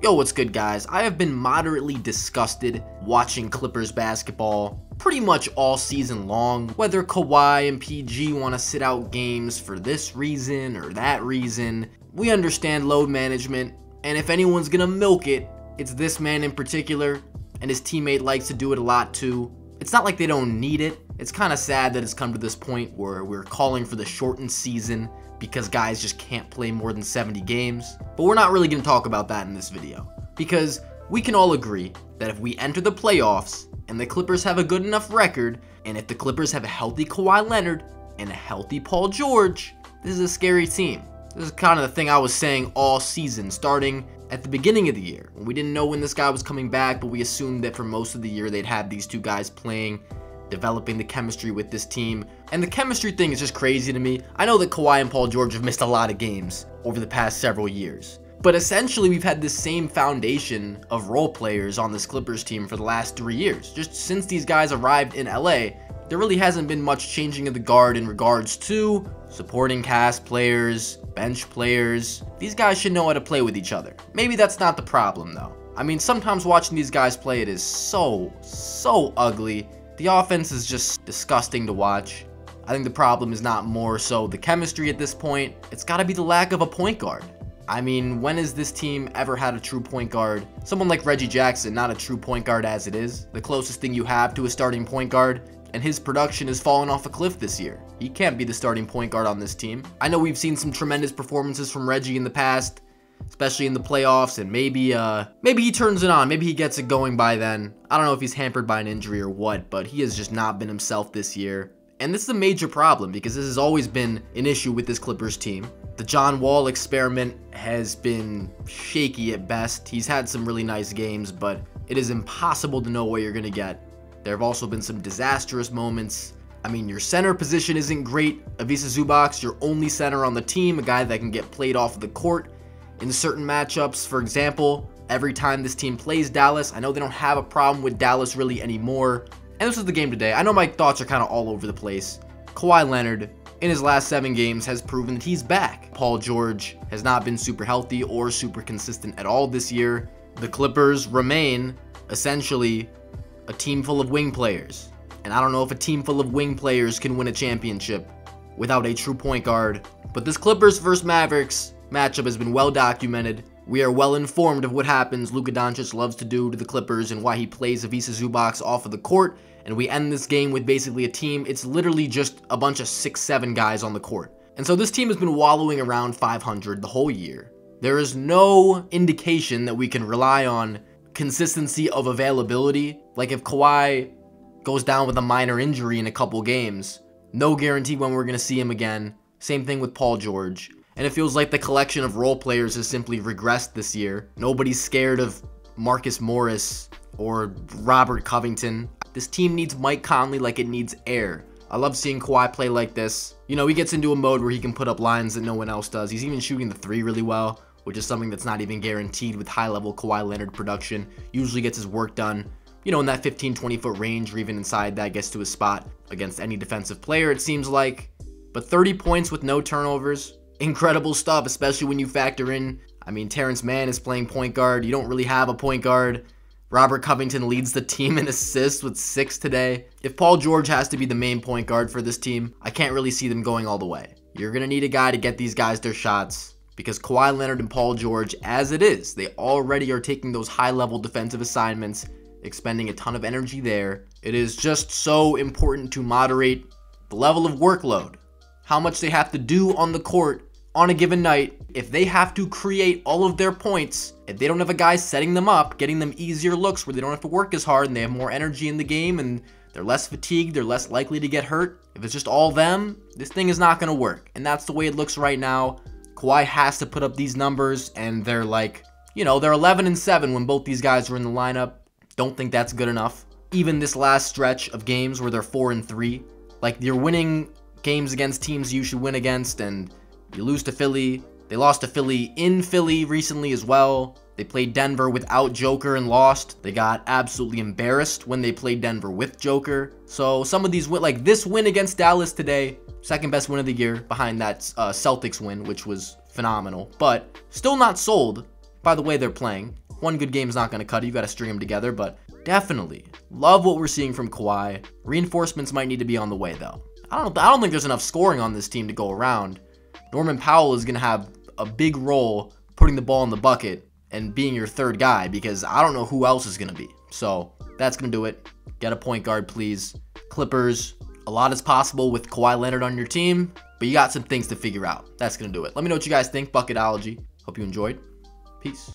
Yo, what's good, guys? I have been moderately disgusted watching Clippers basketball pretty much all season long. Whether Kawhi and PG want to sit out games for this reason or that reason, we understand load management, and if anyone's gonna milk it, it's this man in particular, and his teammate likes to do it a lot too. It's not like they don't need it. It's kind of sad that it's come to this point where we're calling for the shortened season because guys just can't play more than 70 games. But we're not really going to talk about that in this video, because we can all agree that if we enter the playoffs and the Clippers have a good enough record, and if the Clippers have a healthy Kawhi Leonard and a healthy Paul George, this is a scary team. This is kind of the thing I was saying all season, starting at the beginning of the year, when we didn't know when this guy was coming back, but we assumed that for most of the year they'd have these two guys playing, developing the chemistry with this team. And the chemistry thing is just crazy to me. I know that Kawhi and Paul George have missed a lot of games over the past several years, but essentially we've had this same foundation of role players on this Clippers team for the last 3 years. Just since these guys arrived in LA, there really hasn't been much changing of the guard in regards to supporting cast players, bench players. These guys should know how to play with each other. Maybe that's not the problem though. I mean, sometimes watching these guys play, it is so ugly. The offense is just disgusting to watch. I think the problem is not more so the chemistry at this point. It's got to be the lack of a point guard. I mean, when has this team ever had a true point guard? Someone like Reggie Jackson, not a true point guard as it is. The closest thing you have to a starting point guard, and his production has fallen off a cliff this year. He can't be the starting point guard on this team. I know we've seen some tremendous performances from Reggie in the past, especially in the playoffs, and maybe he turns it on. Maybe he gets it going by then. I don't know if he's hampered by an injury or what, but he has just not been himself this year. And this is a major problem because this has always been an issue with this Clippers team. The John Wall experiment has been shaky at best. He's had some really nice games, but it is impossible to know what you're going to get. There have also been some disastrous moments. I mean, your center position isn't great. Ivica Zubac, your only center on the team, a guy that can get played off of the court in certain matchups. For example, every time this team plays Dallas, I know they don't have a problem with Dallas really anymore. And this was the game today. I know my thoughts are kind of all over the place. Kawhi Leonard, in his last 7 games, has proven that he's back. Paul George has not been super healthy or super consistent at all this year. The Clippers remain essentially a team full of wing players. And I don't know if a team full of wing players can win a championship without a true point guard. But this Clippers vs Mavericks matchup has been well documented. We are well informed of what happens Luka Doncic loves to do to the Clippers and why he plays Ivica Zubac off of the court. And we end this game with basically a team. It's literally just a bunch of 6-7 guys on the court. And so this team has been wallowing around 500 the whole year. There is no indication that we can rely on consistency of availability. Like if Kawhi goes down with a minor injury in a couple games, no guarantee when we're going to see him again. Same thing with Paul George. And it feels like the collection of role players has simply regressed this year. Nobody's scared of Marcus Morris or Robert Covington. This team needs Mike Conley like it needs air. I love seeing Kawhi play like this. You know, he gets into a mode where he can put up lines that no one else does. He's even shooting the 3 really well, which is something that's not even guaranteed with high-level Kawhi Leonard production. Usually gets his work done, you know, in that 15-20 foot range, or even inside that, gets to his spot against any defensive player, it seems like. But 30 points with no turnovers, incredible stuff, especially when you factor in, I mean, Terrence Mann is playing point guard. You don't really have a point guard. Robert Covington leads the team in assists with 6 today. If Paul George has to be the main point guard for this team, I can't really see them going all the way. You're going to need a guy to get these guys their shots, because Kawhi Leonard and Paul George, as it is, they already are taking those high-level defensive assignments, expending a ton of energy there. It is just so important to moderate the level of workload, how much they have to do on the court on a given night. If they have to create all of their points, if they don't have a guy setting them up, getting them easier looks where they don't have to work as hard and they have more energy in the game and they're less fatigued, they're less likely to get hurt. If it's just all them, this thing is not going to work. And that's the way it looks right now. Kawhi has to put up these numbers, and they're like, you know, they're 11-7 when both these guys were in the lineup. Don't think that's good enough. Even this last stretch of games where they're 4-3, like, you're winning games against teams you should win against, and you lose to Philly. They lost to Philly in Philly recently as well. They played Denver without Joker and lost. They got absolutely embarrassed when they played Denver with Joker. So some of these win, like this win against Dallas today, second best win of the year behind that Celtics win, which was phenomenal, but still not sold by the way they're playing. One good game is not going to cut it. You got to string them together, but definitely love what we're seeing from Kawhi. Reinforcements might need to be on the way, though. I don't think there's enough scoring on this team to go around. Norman Powell is going to have a big role putting the ball in the bucket and being your third guy, because I don't know who else is going to be. So that's going to do it. Get a point guard, please. Clippers, a lot is possible with Kawhi Leonard on your team, but you got some things to figure out. That's going to do it. Let me know what you guys think. Bucketology. Hope you enjoyed. Peace.